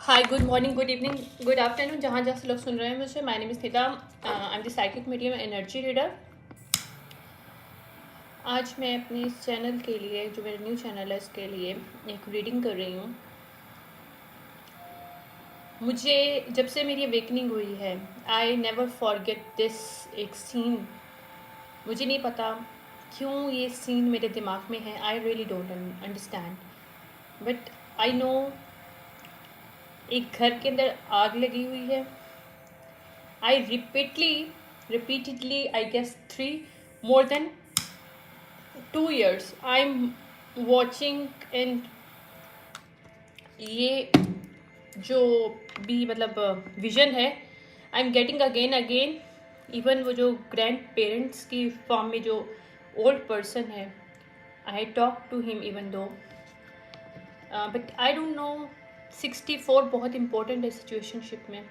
हाय, good morning, good evening, good afternoon, जहाँ जहाँ से लोग सुन रहे हैं मुझे। My name is Nita, I am the psychic medium energy reader. आज मैं अपनी इस चैनल के लिए, जो मेरा न्यू चैनल है, इसके लिए एक रीडिंग कर रही हूँ। मुझे जब से मेरी अवेकनिंग हुई है, आई नेवर फॉरगेट दिस एक सीन। मुझे नहीं पता क्यों ये सीन मेरे दिमाग में है। I really don't understand, but I know एक घर के अंदर आग लगी हुई है। I repeatedly, I guess more than 2 years, I'm watching, and ये जो भी मतलब विजन है, I am getting again. Even वो जो ग्रैंड पेरेंट्स की फॉर्म में जो ओल्ड पर्सन है, I talk to him even though, but I don't know. 64 बहुत इम्पोर्टेंट है सिचुएशनशिप में।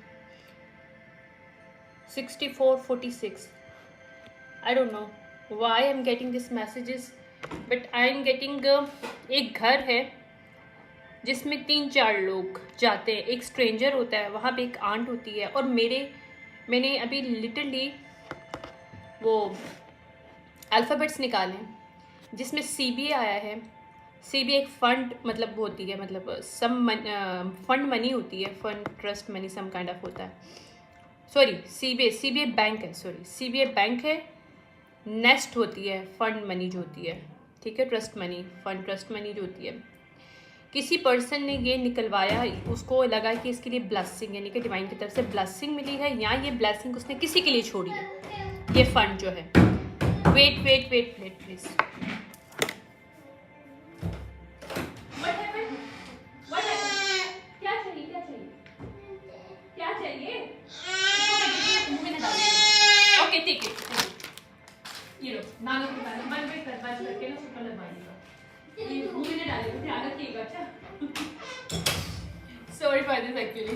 64, 46, I don't know why I'm getting these messages, but I'm getting एक घर है जिसमें 3-4 लोग जाते हैं। एक स्ट्रेंजर होता है, वहाँ पे एक आंट होती है, और मैंने अभी लिटरली वो अल्फ़ाबेट्स निकाले जिसमें CBA आया है। CBA एक फंड मतलब होती है, मतलब फंड मनी होती है, fund trust money some kind of होता है। सॉरी, CBA बैंक है, CBA बैंक है। नेस्ट होती है फंड मनी जो होती है, ठीक है, trust money, fund trust money जो होती है। किसी पर्सन ने ये निकलवाया, उसको लगा कि इसके लिए ब्लेसिंग, यानी कि डिवाइन की तरफ से ब्लेसिंग मिली है, या ये ब्लेसिंग उसने किसी के लिए छोड़ी है, ये फंड जो है। Wait please. क्या चाहिए? ओके, ठीक है। ये लो, नागो के पास बंद करके ना सुपर लगवाइएगा। ये मुंह में डालेगा, ध्यान रखिएगा। अच्छा, सॉरी फॉर दिस एक्चुअली।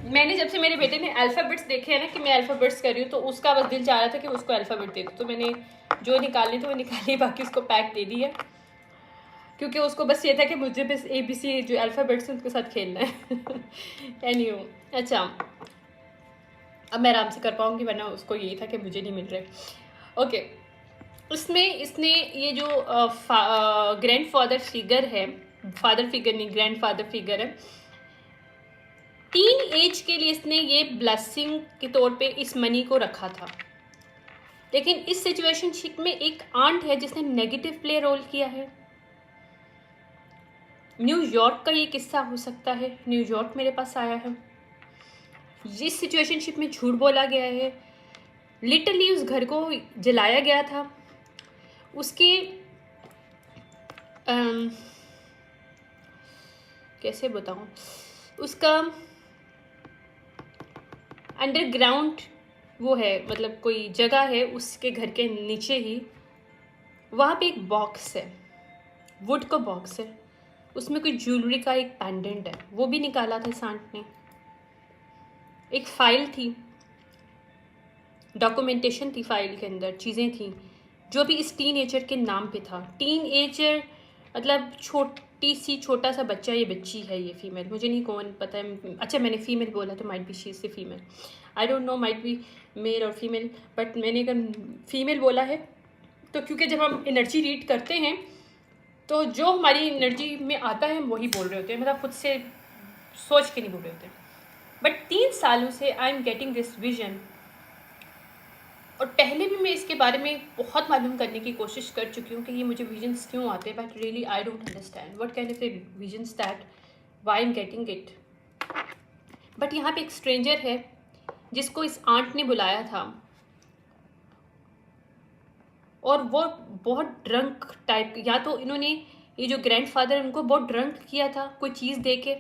मैंने जब से मेरे बेटे ने अल्फ़ाबेट्स देखे हैं ना, कि मैं अल्फ़ाबेट्स कर रही हूँ, तो उसका बस दिल चाह रहा था कि उसको अल्फ़ाबेट दे दो, तो मैंने जो निकालने थे वो निकाली, बाकी उसको पैक दे दी है, क्योंकि उसको बस ये था कि मुझे बस ABC जो अल्फ़ाबेट्स हैं उनके साथ खेलना है। एनीवे, अच्छा, अब मैं आराम से कर पाऊँगी, वरना उसको ये था कि मुझे नहीं मिल रहे। ओके, उसमें इसने ये जो ग्रैंड फादर फिगर है, फादर फिगर नहीं, ग्रैंड फादर फिगर है, 3 एज के लिए इसने ये ब्लेसिंग के तौर पे इस मनी को रखा था। लेकिन इस सिचुएशनशिप में एक आंट है जिसने नेगेटिव प्ले रोल किया है। न्यूयॉर्क का ये किस्सा हो सकता है, न्यूयॉर्क मेरे पास आया है। इस सिचुएशनशिप में झूठ बोला गया है, लिटरली उस घर को जलाया गया था। उसके कैसे बताऊं, उसका अंडरग्राउंड वो है, मतलब कोई जगह है उसके घर के नीचे ही, वहाँ पे एक बॉक्स है, वुड का बॉक्स है, उसमें कोई ज्वेलरी का एक पेंडेंट है, वो भी निकाला था सांट ने। एक फाइल थी, डॉक्यूमेंटेशन थी, फाइल के अंदर चीज़ें थी, जो भी इस टीनएजर के नाम पे था। टीनएजर मतलब छोटा सा बच्चा, ये बच्ची है, ये फीमेल, मुझे नहीं कौन पता है। अच्छा, मैंने फीमेल बोला तो might be she say female, I don't know, might be male और फीमेल, बट मैंने अगर फीमेल बोला है तो क्योंकि जब हम एनर्जी रीड करते हैं तो जो हमारी एनर्जी में आता है हम वही बोल रहे होते हैं, मतलब खुद से सोच के नहीं बोल रहे होते। बट 3 सालों से I am getting this vision, और पहले भी मैं इसके बारे में बहुत मालूम करने की कोशिश कर चुकी हूँ कि ये मुझे विजन्स क्यों आते हैं, but really I don't understand what kind of visions that why I am getting it. But यहाँ पे एक स्ट्रेंजर है जिसको इस आंट ने बुलाया था, और वो बहुत ड्रंक टाइप, या तो इन्होंने, ये जो ग्रैंडफादर उनको बहुत ड्रंक किया था, कोई चीज़ दे के,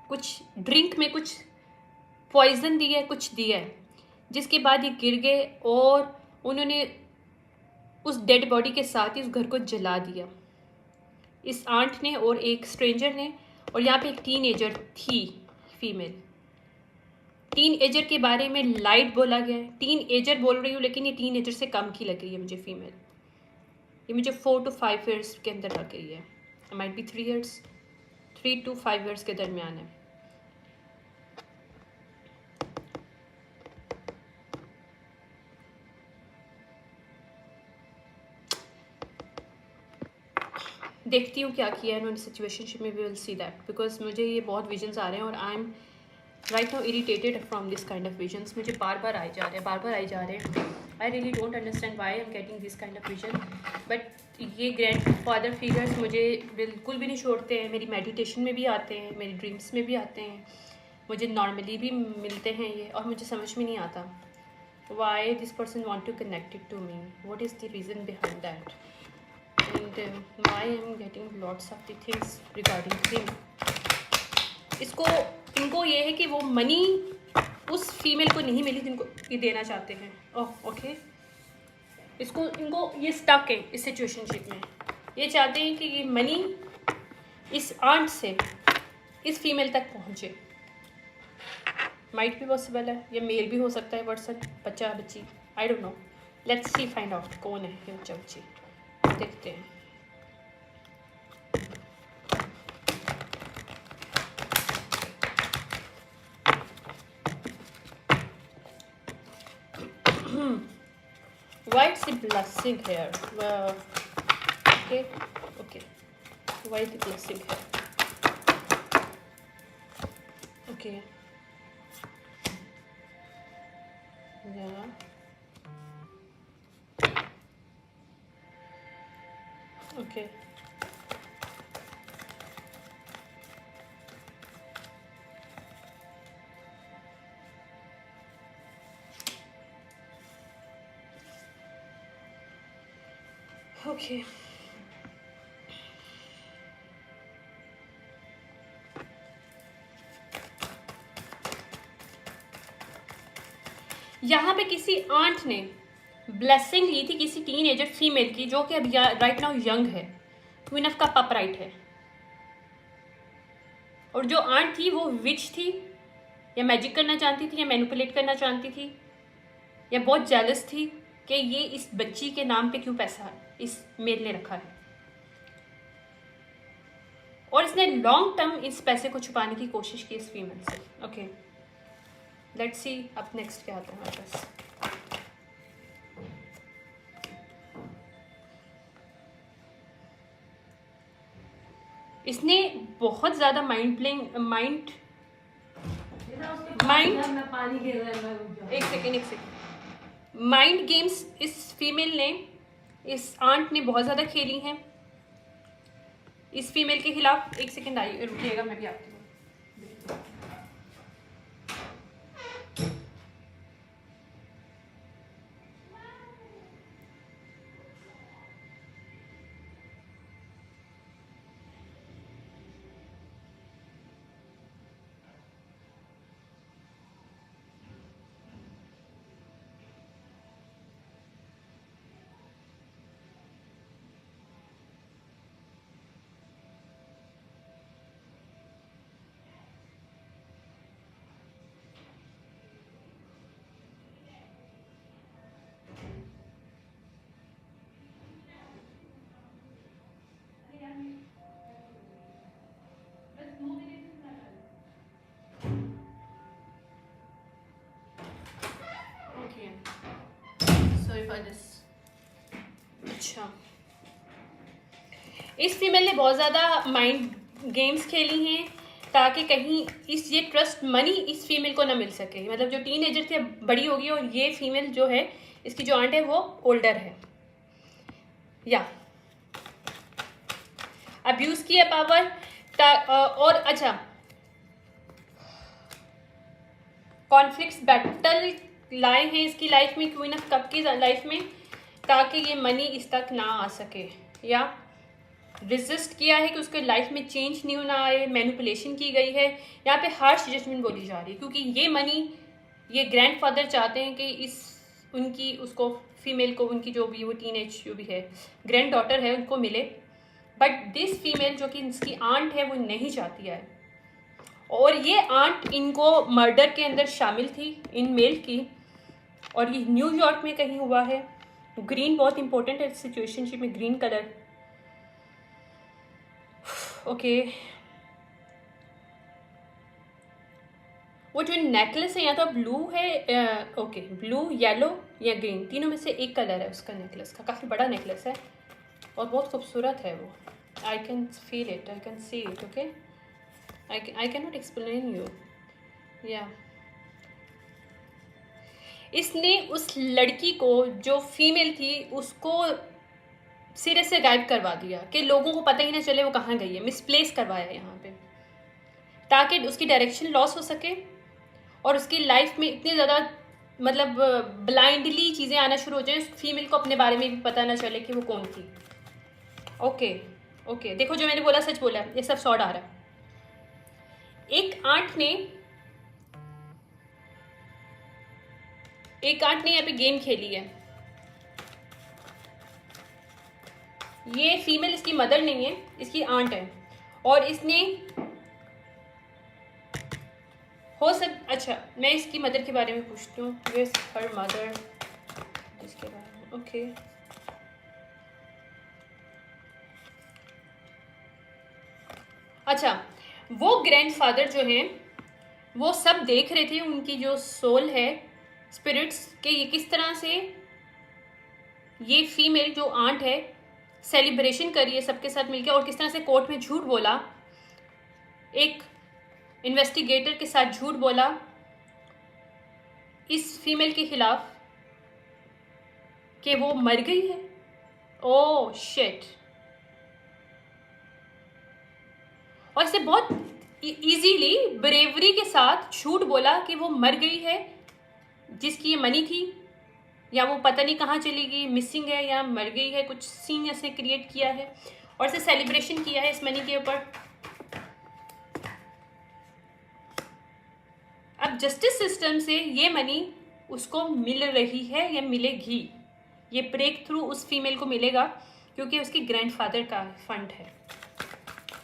कुछ ड्रिंक में कुछ पॉइजन दिया है, कुछ दिया है, जिसके बाद ये गिर गए और उन्होंने उस डेड बॉडी के साथ ही उस घर को जला दिया, इस आंट ने और एक स्ट्रेंजर ने। और यहाँ पे एक टीनएजर थी, फीमेल। टीनएजर के बारे में लाइट बोला गया है, टीनएजर बोल रही हूँ, लेकिन ये टीनएजर से कम की लग रही है मुझे फीमेल। ये मुझे 4 to 5 years के अंदर लग रही है, might be 3 years। 3 to 5 years के दरमियान है। देखती हूँ क्या किया है इन्होंने सिचुएशनशिप में, we will see that, because मुझे ये बहुत विजन्स आ रहे हैं और I am right now irritated from this kind of visions. मुझे बार बार आई जा रहे हैं, बार बार आई जा रहे हैं। I really don't understand why I am getting this kind of vision, but ये ग्रैंड फादर फिगर्स मुझे बिल्कुल भी नहीं छोड़ते हैं। मेरी मेडिटेशन में भी आते हैं, मेरी ड्रीम्स में भी आते हैं, मुझे नॉर्मली भी मिलते हैं ये, और मुझे समझ में नहीं आता why this person want to connected to me, what is the reason behind that, and why I'm getting lots of the things regarding him. इनको ये है कि वो मनी उस फीमेल को नहीं मिली जिनको ये देना चाहते हैं। ओह ओके, इनको ये स्टक है इस सिचुएशनशिप में। ये चाहते हैं कि ये मनी इस आंट से इस फीमेल तक पहुँचे। माइट भी पॉसिबल है, ये मेल भी हो सकता है पर्सन, बच्चा बच्ची, आई don't no. Let's see find out कौन है ये बच्चा बच्ची, देखते हैं। Why it's the blessing here? Okay. Why the blessing here? Okay. Yeah. Okay. Okay. यहाँ पे किसी आंट ने ब्लेसिंग ली थी किसी टीनेजर फीमेल की, जो कि अभी राइट नाउ यंग है, क्वीन ऑफ कप अपराइट है। और जो आंट थी वो विच थी, या मैजिक करना चाहती थी, या मैनिपुलेट करना चाहती थी, या बहुत जेलस थी कि ये इस बच्ची के नाम पे क्यों पैसा इस मेल ने रखा है, और इसने लॉन्ग टर्म इस पैसे को छुपाने की कोशिश की इस फीमेल से। ओके, लेट्स सी अब नेक्स्ट क्या आता है हमारे पास। इसने बहुत ज़्यादा एक सेकेंड माइंड गेम्स इस फीमेल ने, इस आंट ने बहुत ज़्यादा खेली हैं इस फीमेल के खिलाफ। एक सेकेंड आइए, रुकिएगा, मैं भी आती हूँ। अच्छा, इस फीमेल ने बहुत ज़्यादा माइंड गेम्स खेली हैं ताकि कहीं इस ये ट्रस्ट मनी इस फीमेल को ना मिल सके। मतलब जो टीनेजर थी अब बड़ी होगी, और ये फीमेल जो है, इसकी जो आंट है वो ओल्डर है, या अब्यूज़ किया पावर। और अच्छा, कॉन्फ्लिक्ट्स बैटल लाए हैं इसकी लाइफ में, क्वीन ऑफ कप की लाइफ में, ताकि ये मनी इस तक ना आ सके, या रेजिस्ट किया है कि उसके लाइफ में चेंज नहीं होना आए। मैनिपुलेशन की गई है, यहाँ पे हार्श जजमेंट बोली जा रही है, क्योंकि ये मनी ये ग्रैंडफादर चाहते हैं कि उसको फीमेल को, उनकी जो भी वो टीनेज जो भी है ग्रैंड डॉटर है, उनको मिले। बट दिस फीमेल जो कि इसकी आंट है वो नहीं चाहती है, और ये आंट इनको मर्डर के अंदर शामिल थी इन मेल की, और ये न्यूयॉर्क में कहीं हुआ है। ग्रीन बहुत इंपॉर्टेंट है सिचुएशनशिप में, ग्रीन कलर। ओके, जो नेकलेस है या तो ब्लू है, ओके ब्लू, येलो या ग्रीन, तीनों में से एक कलर है उसका नेकलेस का। काफ़ी बड़ा नेकलेस है और बहुत खूबसूरत है वो। I can feel it, I can see it, okay, I can not explain you. या इसने उस लड़की को जो फीमेल थी उसको सिरे से गायब करवा दिया कि लोगों को पता ही ना चले वो कहाँ गई है। मिसप्लेस करवाया यहाँ पे ताकि उसकी डायरेक्शन लॉस हो सके और उसकी लाइफ में इतनी ज़्यादा मतलब ब्लाइंडली चीज़ें आना शुरू हो जाए, उस फीमेल को अपने बारे में भी पता ना चले कि वो कौन थी। ओके ओके, देखो जो मैंने बोला सच बोला, ये सब सॉर्ट आ रहा है। एक आंट ने यहाँ पे गेम खेली है। ये फीमेल इसकी मदर नहीं है, इसकी आंट है और इसने अच्छा मैं इसकी मदर के बारे में पूछती हूँ। वेयर्स हर मदर, इसके बारे में ओके। अच्छा, वो ग्रैंडफादर जो हैं वो सब देख रहे थे उनकी जो सोल है, स्पिरिट्स, के ये किस तरह से ये फीमेल जो आंट है सेलिब्रेशन करी है सबके साथ मिलकर और किस तरह से कोर्ट में झूठ बोला, एक इन्वेस्टिगेटर के साथ झूठ बोला इस फीमेल के खिलाफ कि वो मर गई है। Oh shit. और इसे बहुत इजीली ब्रेवरी के साथ झूठ बोला कि वो मर गई है जिसकी ये मनी थी, या वो पता नहीं कहाँ चली गई, मिसिंग है या मर गई है, कुछ सीन ऐसे क्रिएट किया है और इसे सेलिब्रेशन किया है इस मनी के ऊपर। अब जस्टिस सिस्टम से ये मनी उसको मिल रही है या मिलेगी, ये ब्रेक थ्रू उस फीमेल को मिलेगा क्योंकि उसके ग्रैंडफादर का फंड है।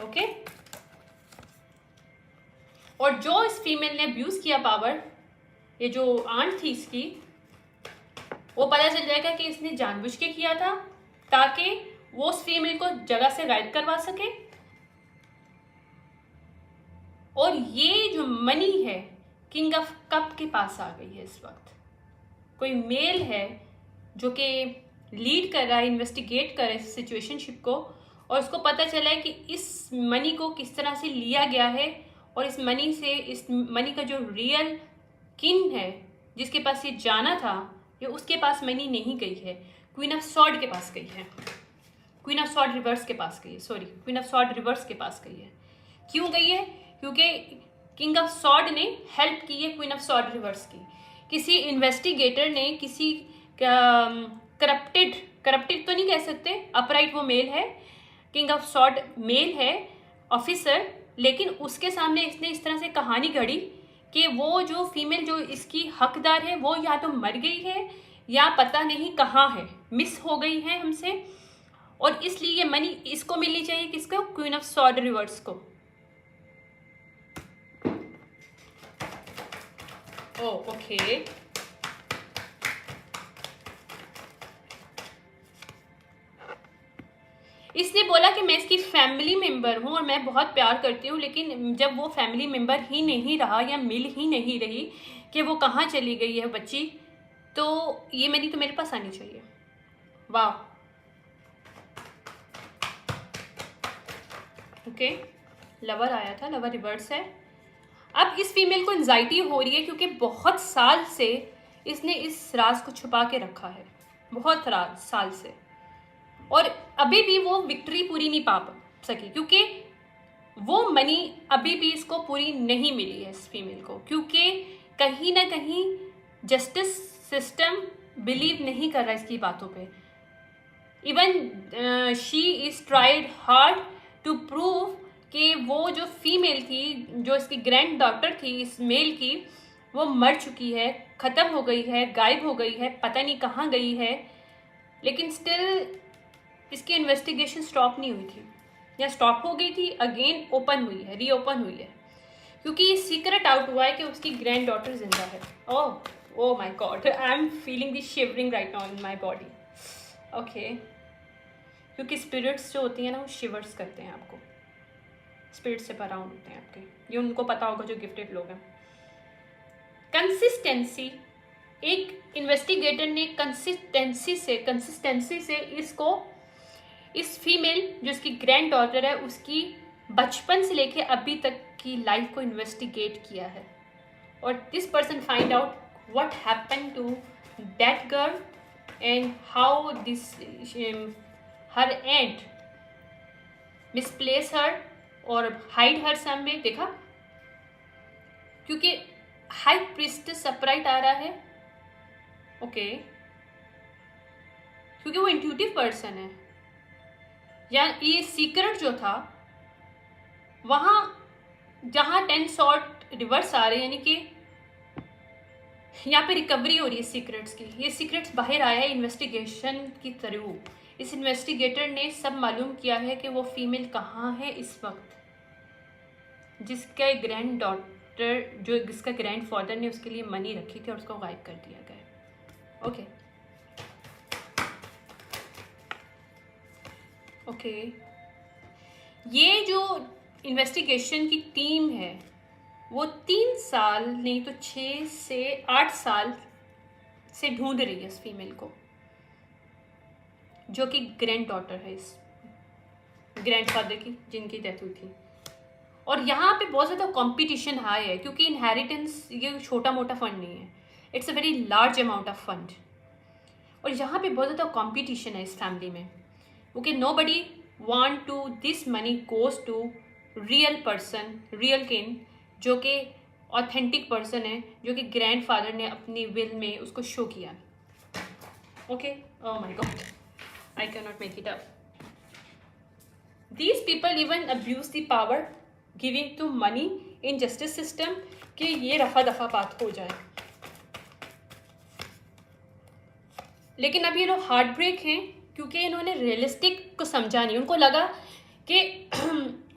ओके, और जो इस फीमेल ने अब्यूज किया पावर, ये जो आंट थी इसकी, वो पता चल जाएगा कि इसने जानबूझ के किया था ताकि वो उस फीमेल को जगह से गायब करवा सके। और ये जो मनी है किंग ऑफ कप के पास आ गई है इस वक्त। कोई मेल है जो कि लीड कर रहा है, इन्वेस्टिगेट कर रहा है इस सिचुएशनशिप को, और उसको पता चला है कि इस मनी को किस तरह से लिया गया है और इस मनी का जो रियल किन है जिसके पास ये जाना था, ये उसके पास मनी नहीं गई है, क्वीन ऑफ सॉर्ड के पास गई है, क्वीन ऑफ सॉर्ड रिवर्स के पास गई है, sorry queen of sword reverse के पास गई है। क्यों गई है? क्योंकि किंग ऑफ सॉर्ड ने हेल्प की है क्वीन ऑफ सॉर्ड रिवर्स की। किसी इन्वेस्टिगेटर ने किसी करप्टेड तो नहीं कह सकते, अपराइट वो मेल है, किंग ऑफ सॉर्ड मेल है ऑफिसर, लेकिन उसके सामने इसने इस तरह से कहानी घड़ी कि वो जो फीमेल जो इसकी हकदार है वो या तो मर गई है या पता नहीं कहाँ है, मिस हो गई है हमसे, और इसलिए ये मनी इसको मिलनी चाहिए। किसको? क्वीन ऑफ सॉर्ड रिवर्स को। ओके, इसने बोला कि मैं इसकी फैमिली मेंबर हूँ और मैं बहुत प्यार करती हूँ, लेकिन जब वो फैमिली मेंबर ही नहीं रहा या मिल ही नहीं रही कि वो कहाँ चली गई है बच्ची, तो ये मनी तो मेरे पास आनी चाहिए। वाह, ओके, लवर आया था, लवर रिवर्स है। अब इस फीमेल को एंजाइटी हो रही है क्योंकि बहुत साल से इसने इस राज को छुपा के रखा है, बहुत साल से, और अभी भी वो विक्ट्री पूरी नहीं पा सकी क्योंकि वो मनी अभी भी इसको पूरी नहीं मिली है इस फीमेल को, क्योंकि कहीं ना कहीं जस्टिस सिस्टम बिलीव नहीं कर रहा इसकी बातों पे। Even she is tried hard to prove कि वो जो फीमेल थी, जो इसकी ग्रैंड डॉटर थी इस मेल की, वो मर चुकी है, ख़त्म हो गई है, गायब हो गई है, पता नहीं कहाँ गई है, लेकिन स्टिल इसकी इन्वेस्टिगेशन स्टॉप नहीं हुई थी, या स्टॉप हो गई थी, अगेन ओपन हुई है, रीओपन हुई है, क्योंकि ये सीक्रेट आउट हुआ है कि उसकी ग्रैंड डॉटर जिंदा है। Oh my God, I am feeling this shivering right now in my body. Okay, क्योंकि स्पिरिट्स जो होती हैं ना वो शिवर्स करते हैं आपको, स्पिरिट से अराउंड होते हैं आपके, ये उनको पता होगा जो गिफ्टेड लोग हैं। कंसिस्टेंसी, एक इन्वेस्टिगेटर ने कंसिस्टेंसी से इस फीमेल जो इसकी ग्रैंड डॉटर है उसकी बचपन से लेके अभी तक की लाइफ को इन्वेस्टिगेट किया है, और this person find out what happen to that girl and how this her and misplace her और हाइड हर सम में। देखा, क्योंकि हाई प्रीस्टेस अपराइट आ रहा है, ओके, क्योंकि वो इंट्यूटिव पर्सन है। या ये सीक्रेट जो था वहाँ जहाँ 10 सॉर्ट रिवर्स आ रहे हैं, यानी कि यहाँ पे रिकवरी हो रही है सीक्रेट्स की। ये सीक्रेट्स बाहर आया है इन्वेस्टिगेशन की थ्रू। इस इन्वेस्टिगेटर ने सब मालूम किया है कि वो फीमेल कहाँ है इस वक्त, जिसका ग्रैंड डॉटर जो जिसका ग्रैंड फादर ने उसके लिए मनी रखी थी और उसको गायब कर दिया गया। ओके, ये जो इन्वेस्टिगेशन की टीम है वो 3 साल नहीं तो 6 से 8 साल से ढूंढ रही है इस फीमेल को, जो कि ग्रैंड डॉटर है इस ग्रैंडफादर की जिनकी डेथ हुई थी। और यहाँ पे बहुत ज़्यादा कंपटीशन हाई है, क्योंकि इनहेरिटेंस ये छोटा मोटा फंड नहीं है, it's a very large amount of fund. और यहाँ पे बहुत ज़्यादा कंपटीशन है इस फैमिली में, okay. Nobody want to this money goes to real person, real kin, जो कि ऑथेंटिक पर्सन है, जो कि ग्रैंडफादर ने अपनी विल में उसको शो किया। Okay, oh my God, I can not make it up. These people even abuse the power giving to money in justice system कि ये रफा दफा बात हो जाए। लेकिन अब ये लोग हार्ट ब्रेक हैं, क्योंकि इन्होंने रियलिस्टिक को समझा नहीं। उनको लगा कि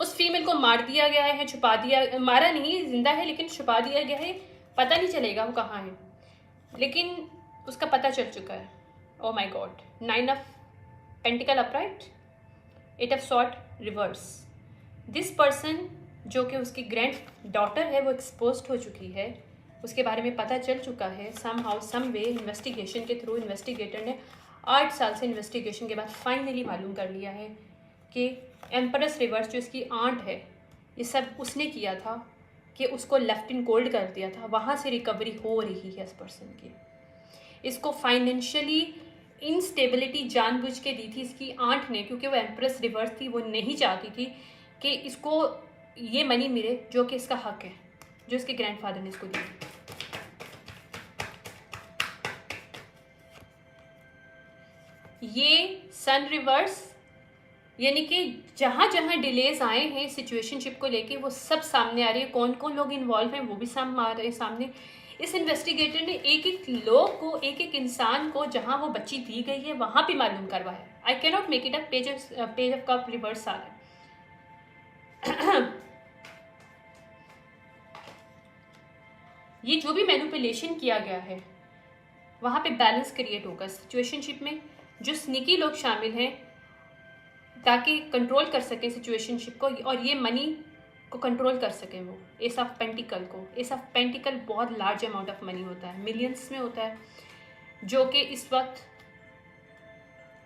उस फीमेल को मार दिया गया है, छुपा दिया, मारा नहीं, जिंदा है लेकिन छुपा दिया गया है, पता नहीं चलेगा वो कहाँ है। लेकिन उसका पता चल चुका है। Oh my God, 9 of pentacle upright, 8 of sword reverse. This person जो कि उसकी ग्रैंड डॉटर है वो एक्सपोज्ड हो चुकी है, उसके बारे में पता चल चुका है somehow some way. Investigation के थ्रू इन्वेस्टिगेटर ने 8 साल से इन्वेस्टिगेशन के बाद फाइनली मालूम कर लिया है कि एम्परेस रिवर्स जो इसकी आंट है, ये सब उसने किया था, कि उसको लेफ्ट इन कोल्ड कर दिया था। वहाँ से रिकवरी हो रही है इस पर्सन की। इसको फाइनेंशियली इंस्टेबिलिटी जानबूझ के दी थी इसकी आंट ने, क्योंकि वो एम्प्रेस रिवर्स थी, वो नहीं चाहती थी कि इसको ये मनी मिले जो कि इसका हक है, जो इसके ग्रैंडफादर ने इसको दी। ये सन रिवर्स, यानी कि जहाँ जहाँ डिलेज आए हैं सिचुएशनशिप को लेके वो सब सामने आ रही है। कौन कौन लोग इन्वॉल्व हैं वो भी सामने आ रहे हैं सामने। इस इन्वेस्टिगेटर ने एक एक लोग को, एक एक इंसान को जहाँ वो बच्ची दी गई है वहाँ पे मालूम करवाया। I can not make it up, page of cup reverse आ रहा है। ये जो भी मैनिपुलेशन किया गया है वहाँ पे बैलेंस क्रिएट होगा सिचुएशनशिप में। जो स्नीकी लोग शामिल हैं ताकि कंट्रोल कर सकें सिचुएशनशिप को और ये मनी को कंट्रोल कर सकें वो। एस ऑफ पेंटिकल को, एस ऑफ पेंटिकल बहुत लार्ज अमाउंट ऑफ मनी होता है, मिलियंस में होता है, जो कि इस वक्त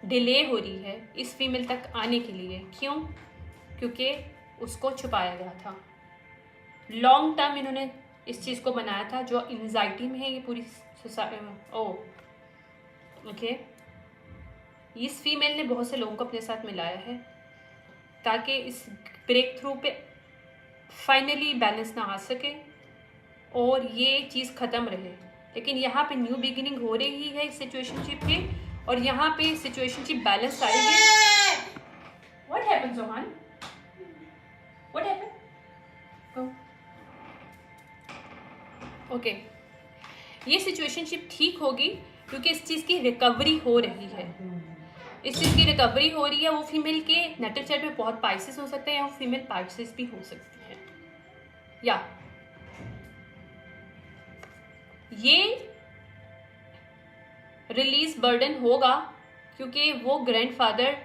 डिले हो रही है इस फीमेल तक आने के लिए। क्यों? क्योंकि उसको छुपाया गया था। लॉन्ग टर्म इन्होंने इस चीज़ को बनाया था। जो एंजाइटी में है ये पूरी ओके। इस फीमेल ने बहुत से लोगों को अपने साथ मिलाया है ताकि इस ब्रेक थ्रू पे फाइनली बैलेंस ना आ सके और ये चीज़ ख़त्म रहे। लेकिन यहाँ पे न्यू बिगिनिंग हो रही है इस सिचुएशनशिप पे और यहाँ पे सिचुएशनशिप बैलेंस आएगी। What happens Johan? What happened? Okay, ये सिचुएशनशिप ठीक होगी क्योंकि इस चीज़ की रिकवरी हो रही है। इस चीज़ की रिकवरी हो रही है। वो फीमेल के नेटल चार्ट में बहुत पाइसेस हो सकते हैं या वो फीमेल पाइसेस भी हो सकती है। या ये रिलीज बर्डन होगा क्योंकि वो ग्रैंडफादर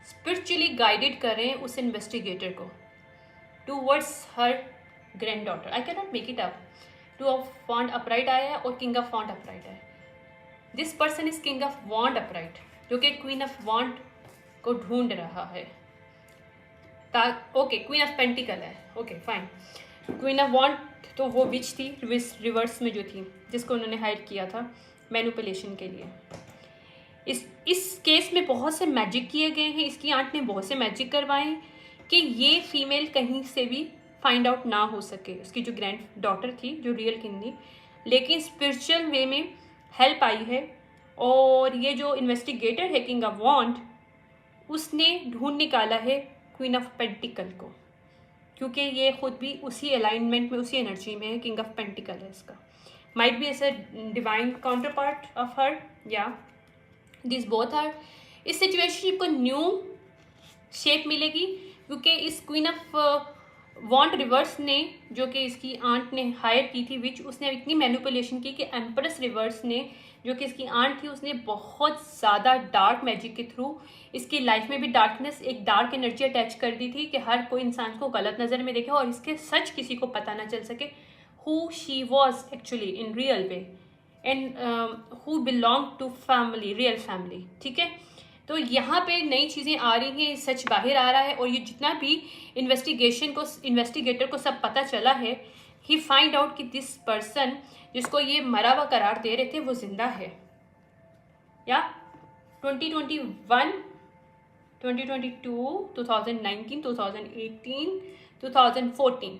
स्पिरिचुअली गाइडेड कर रहे हैं उस इन्वेस्टिगेटर को towards her granddaughter. I can not make it up. Two of wand upright आया है और किंग ऑफ वॉन्ड अपराइट आया है। This person is king of wand upright, जो कि क्वीन ऑफ वॉन्ड को ढूंढ रहा है। ओके, क्वीन ऑफ पेंटिकल है, okay fine. Queen of wand तो वो विच थी रिवर्स में जो थी, जिसको उन्होंने हायर किया था मैनिपुलेशन के लिए। इस केस में बहुत से मैजिक किए गए हैं, इसकी आंट ने बहुत से मैजिक करवाए कि ये फीमेल कहीं से भी फाइंड आउट ना हो सके, उसकी जो ग्रैंड डॉटर थी, जो रियल किंग थी। लेकिन स्पिरिचुअल वे में हेल्प आई है, और ये जो इन्वेस्टिगेटर है किंग ऑफ वॉन्ड, उसने ढूंढ निकाला है क्वीन ऑफ पेंटिकल को, क्योंकि ये खुद भी उसी अलाइनमेंट में, उसी एनर्जी में है। किंग ऑफ पेंटिकल है इसका, might be as a divine counterpart of her, या दिस बोथ आर। इस सिचुएशन को न्यू शेप मिलेगी, क्योंकि इस क्वीन ऑफ वॉन्ड रिवर्स ने, जो कि इसकी आंट ने हायर की थी विच, उसने इतनी मैनिपुलेशन की कि एम्प्रेस रिवर्स ने, जो कि इसकी आंट थी, उसने बहुत ज़्यादा डार्क मैजिक के थ्रू इसकी लाइफ में भी डार्कनेस, एक डार्क एनर्जी अटैच कर दी थी कि हर कोई इंसान को गलत नज़र में देखे और इसके सच किसी को पता ना चल सके, who she was actually in real way, and who belong to family, real family. ठीक है, तो यहाँ पे नई चीज़ें आ रही हैं, सच बाहर आ रहा है, और ये जितना भी इन्वेस्टिगेटर को सब पता चला है, ही फाइंड आउट कि दिस पर्सन जिसको ये मरा हुआ करार दे रहे थे वो जिंदा है। या 2021, 2022, 2019, 2018, 2014,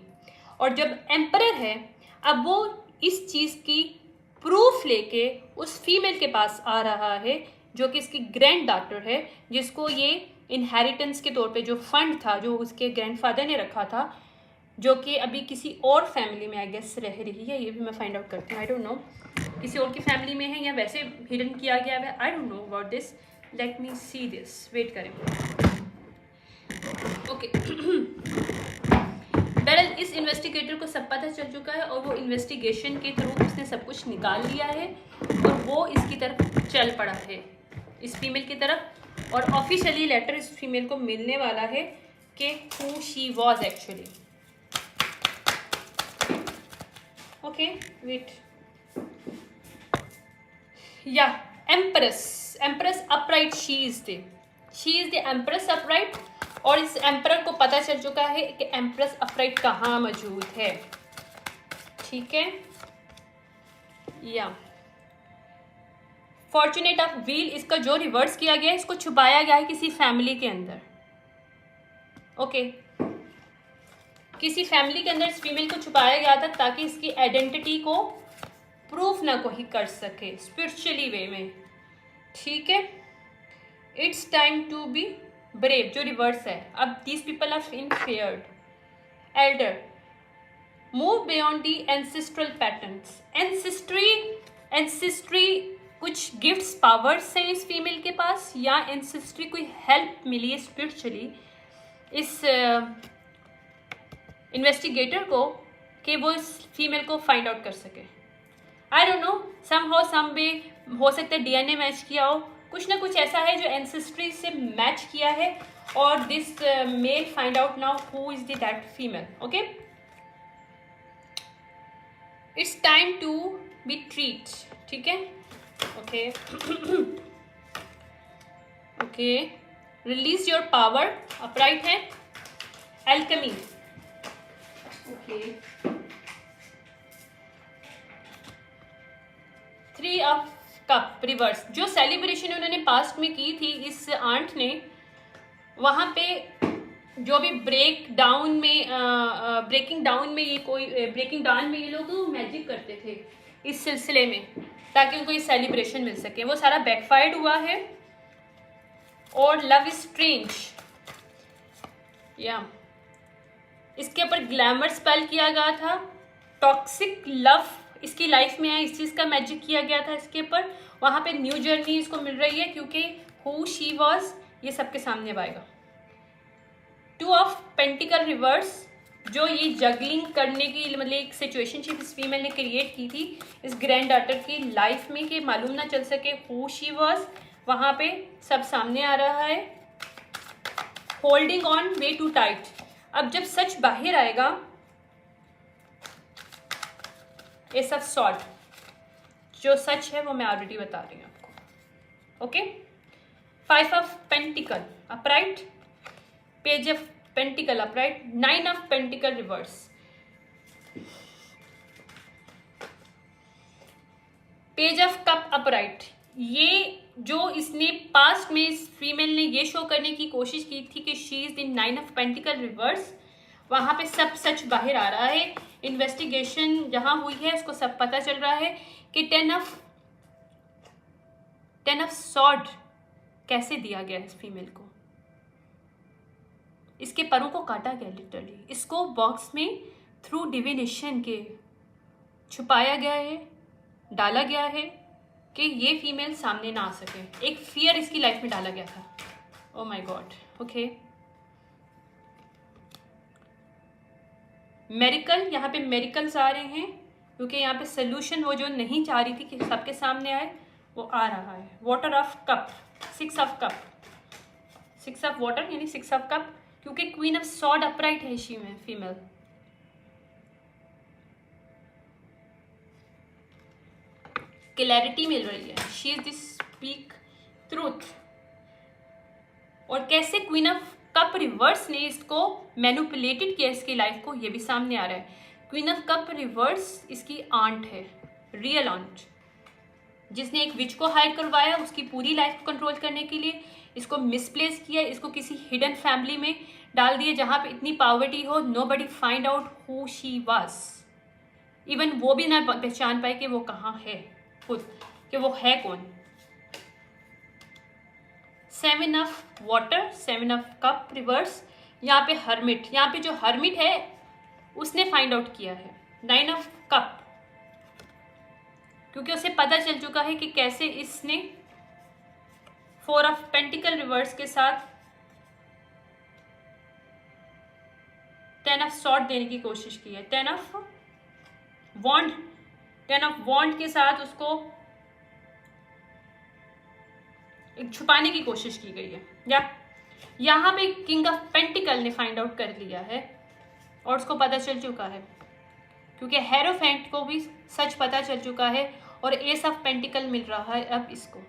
और जब एम्परर है, अब वो इस चीज़ की प्रूफ लेके उस फीमेल के पास आ रहा है, जो कि इसकी ग्रैंड डॉटर है, जिसको ये इनहेरिटेंस के तौर पे जो फंड था, जो उसके ग्रैंडफादर ने रखा था, जो कि अभी किसी और फैमिली में आई गेस रह रही है, ये भी मैं फाइंड आउट करती हूँ। आई डोंट नो किसी और की फैमिली में है या वैसे हिडन किया गया है, I don't know about this. Let me see this, wait करें। ओके, बहरहाल इस इन्वेस्टिगेटर को सब पता चल चुका है, और वो इन्वेस्टिगेशन के थ्रू उसने सब कुछ निकाल लिया है, और वो इसकी तरफ चल पड़ा है, इस फीमेल की तरफ, और ऑफिशियली लेटर इस फीमेल को मिलने वाला है कि who she was actually. Okay, wait, या empress upright, she is the empress upright, और इस एम्परर को पता चल चुका है कि एम्प्रेस अपराइट कहाँ मौजूद है। ठीक है, या फॉर्चुनेट ऑफ व्हील, इसका जो रिवर्स किया गया है, इसको छुपाया गया है किसी फैमिली के अंदर। ओके, किसी फैमिली के अंदर इस फीमेल को छुपाया गया था, ताकि इसकी आइडेंटिटी को प्रूफ ना कोई कर सके स्पिरिचुअली वे में। ठीक है, it's time to be brave, जो रिवर्स है। अब these people are in feared elder, move beyond the ancestral patterns. Ancestry कुछ गिफ्ट्स, पावर्स हैं इस फीमेल के पास, या एंसेस्ट्री कोई हेल्प मिली है स्पिरिचुअली इस इन्वेस्टिगेटर को, कि वो इस फीमेल को फाइंड आउट कर सके। आई डोंट नो, सम वे हो सकता है DNA मैच किया हो, कुछ ना कुछ ऐसा है जो एंसेस्ट्री से मैच किया है, और this male find out now who is that female. Okay, it's time to be treat. ठीक है, okay, okay, release your power, upright है, alchemy. Okay, 3 of cup reverse, जो सेलिब्रेशन उन्होंने पास्ट में की थी इस आंट ने, वहाँ पे जो भी ब्रेकिंग डाउन में ये लोग मैजिक करते थे इस सिलसिले में, ताकि उनको ये सेलिब्रेशन मिल सके, वो सारा बैकफायर्ड हुआ है। और लव इज स्ट्रेंज, या इसके ऊपर ग्लैमर स्पेल किया गया था, टॉक्सिक लव इसकी लाइफ में है, इस चीज़ का मैजिक किया गया था इसके ऊपर। वहाँ पे न्यू जर्नी इसको मिल रही है, क्योंकि हु शी वॉज ये सबके सामने आएगा। 2 ऑफ पेंटिकल रिवर्स, जो ये जगलिंग करने की मतलब एक सिचुएशनशिप इस फीमेल ने क्रिएट की थी इस ग्रैंड डॉटर की लाइफ में, कि मालूम ना चल सके हु शी वॉज, वहाँ पे सब सामने आ रहा है। Holding on way too tight, अब जब सच बाहर आएगा एस ऑफ सॉर्ड, जो सच है वो मैं ऑलरेडी बता रही हूँ आपको। Okay, 5 of pentacle upright, page of pentacle upright, 9 of pentacle reverse, page of cup upright. ये जो इसने पास्ट में इस फीमेल ने ये शो करने की कोशिश की थी कि she is in 9 of pentacle reverse, वहां पे सब सच बाहर आ रहा है। इन्वेस्टिगेशन जहां हुई है उसको सब पता चल रहा है कि 10 ऑफ सॉर्ड कैसे दिया गया इस फीमेल को। इसके परों को काटा गया लिटरली, इसको बॉक्स में थ्रू डिविनेशन के छुपाया गया है, डाला गया है कि ये फीमेल सामने ना आ सके। एक फियर इसकी लाइफ में डाला गया था। Oh my God. ओके, मेरिकल, यहाँ पे मेरिकल्स आ रहे हैं क्योंकि यहाँ पे सोल्यूशन वो जो नहीं चाह रही थी कि सबके सामने आए वो आ रहा है। Water of cup, 6 of cup, 6 of water यानी 6 ऑफ कप, क्योंकि क्वीन ऑफ सॉर्ड अपराइट है शी में फीमेल। क्लैरिटी मिल रही है, she is the speak truth. और कैसे क्वीन ऑफ कप रिवर्स ने इसको मैनिपुलेटेड किया इसकी लाइफ को, ये भी सामने आ रहा है। क्वीन ऑफ कप रिवर्स इसकी आंट है, रियल आंट, जिसने एक विच को हायर करवाया उसकी पूरी लाइफ को कंट्रोल करने के लिए, इसको मिसप्लेस किया, इसको किसी हिडन फैमिली में डाल दिया जहां पे इतनी पॉवर्टी हो, nobody find out who she was, even वो भी ना पहचान पाए कि वो कहाँ है खुद, कि वो है कौन। 7 of water, 7 of cup reverse, यहाँ पे हर्मिट, यहाँ पे जो हर्मिट है उसने फाइंड आउट किया है। 9 ऑफ कप, क्योंकि उसे पता चल चुका है कि कैसे इसने 4 ऑफ पेंटिकल रिवर्स के साथ 10 ऑफ सॉर्ड देने की कोशिश की है। 10 ऑफ वॉन्ड, 10 ऑफ वॉन्ड के साथ उसको एक छुपाने की कोशिश की गई है। या यहाँ पे किंग ऑफ पेंटिकल ने फाइंड आउट कर लिया है और उसको पता चल चुका है, क्योंकि हेरोफेंट को भी सच पता चल चुका है और एस ऑफ पेंटिकल मिल रहा है अब इसको।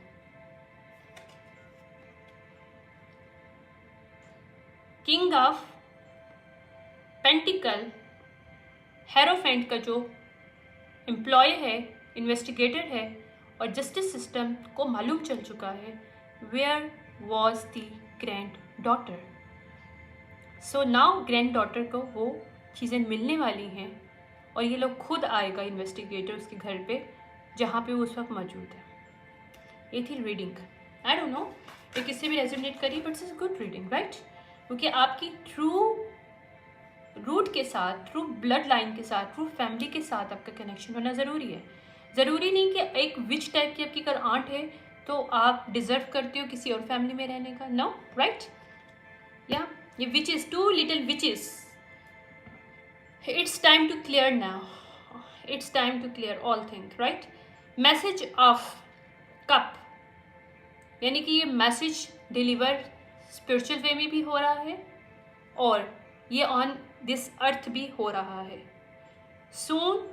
किंग ऑफ पेंटिकल, हेरोफेंट का जो एम्प्लॉय है, इन्वेस्टिगेटर है, और जस्टिस सिस्टम को मालूम चल चुका है where was the granddaughter. So now granddaughter को वो चीज़ें मिलने वाली हैं और ये लोग खुद आएगा इन्वेस्टिगेटर उसके घर पे जहाँ पे वो उस वक्त मौजूद है। ये थी रीडिंग। आई डोंट नो ये किससे भी रेजोनेट करी, but it's good reading, right? क्योंकि आपकी ट्रू रूट के साथ, ट्रू ब्लड लाइन के साथ, ट्रू फैमिली के साथ आपका कनेक्शन होना ज़रूरी है। ज़रूरी नहीं कि एक विच टाइप की आपकी अगर आंट है तो आप डिज़र्व करते हो किसी और फैमिली में रहने का। No, right? या ये witches, 2 little witches, it's time to clear now, it's time to clear all thing, right? Message of cup, यानी कि ये मैसेज डिलीवर स्पिरिचुअल वे में भी हो रहा है और ये ऑन दिस अर्थ भी हो रहा है। सून,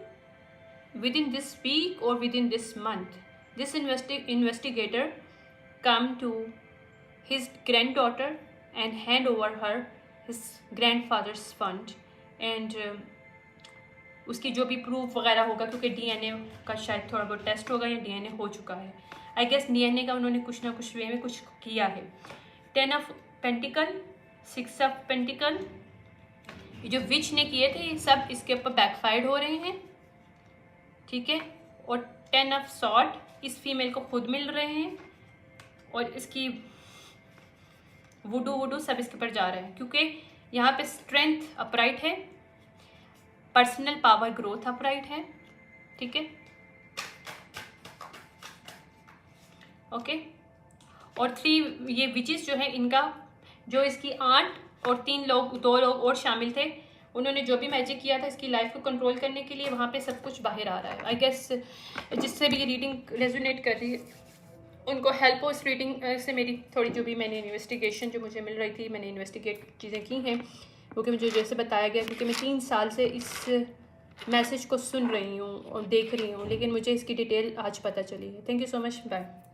within this week or within this month, this investigator come to his granddaughter and hand over her his grandfather's fund and उसकी जो भी प्रूफ वगैरह होगा, क्योंकि डीएनए का शायद थोड़ा बहुत टेस्ट होगा या डीएनए हो चुका है, आई गेस डीएनए का उन्होंने कुछ ना कुछ वे में कुछ किया है। 10 ऑफ पेंटिकल, 6 ऑफ पेंटिकल, ये जो विच ने किए थे ये सब इसके ऊपर बैकफायर्ड हो रहे हैं, ठीक है? और 10 ऑफ सॉर्ड इस फीमेल को खुद मिल रहे हैं और इसकी वुडू सब इसके ऊपर जा रहे हैं, क्योंकि यहाँ पे स्ट्रेंथ अपराइट है, पर्सनल पावर ग्रोथ अपराइट है, ठीक है? ओके, और 3 ये विचेस जो है इनका, जो इसकी आंट और 2 लोग और शामिल थे, उन्होंने जो भी मैजिक किया था इसकी लाइफ को कंट्रोल करने के लिए, वहाँ पे सब कुछ बाहर आ रहा है। आई गेस जिससे भी ये रीडिंग रेजोनेट कर रही है उनको हेल्प हो इस रीडिंग से। मेरी थोड़ी जो भी मैंने इन्वेस्टिगेशन जो मुझे मिल रही थी, मैंने इन्वेस्टिगेट चीज़ें की हैं, क्योंकि मुझे जैसे बताया गया, क्योंकि मैं 3 साल से इस मैसेज को सुन रही हूँ और देख रही हूँ, लेकिन मुझे इसकी डिटेल आज पता चली है। Thank you so much, bye.